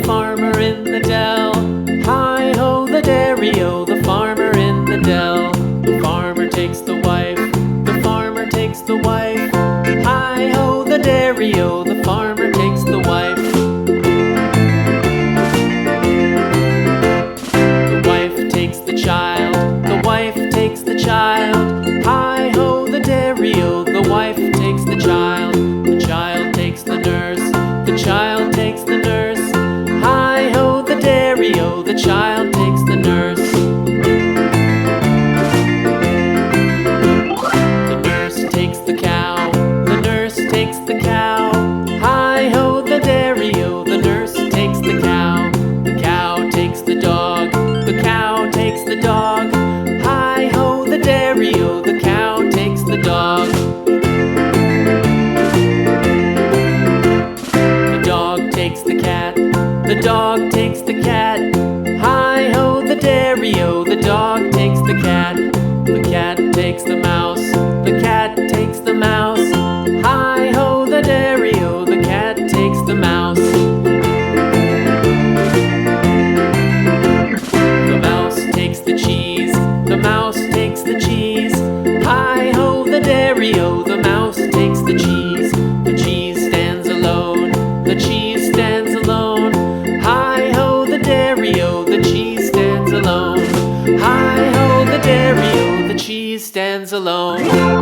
farmer in the dell. Hi-ho, the dairy-o, the farmer in the dell. The farmer takes the wife, the farmer takes the wife. Hi-ho, the dairy-o, the farmer takes the wife. The wife takes the child, the wife takes the child. Hi-ho, the dairy-o, the wife takes the child. The child takes the nurse, the child takes the nurse. Hi-ho, the dairy-o, the child takes the nurse. The nurse takes the cow, the nurse takes the cow. Hi-ho, the dairy-o, the nurse takes the cow. The cow takes the dog, the cow takes the dog. Hi-ho, the dairy-o, the cow takes the dog. The dog takes the cat, the dog takes the cat. Hi-ho, the dairy-o, the dog takes the cat. The cat takes the mouse, the cat takes the mouse. Hi-ho, the dairy-o, the cat takes the mouse. The mouse takes the cheese, the mouse takes the cheese. Hi-ho, the dairy-o, the mouse takes the cheese. The cheese stands alone, the cheese stands alone. Hi-ho, the dairy-o, the cheese stands alone. Hi-ho, the dairy-o, the cheese stands alone.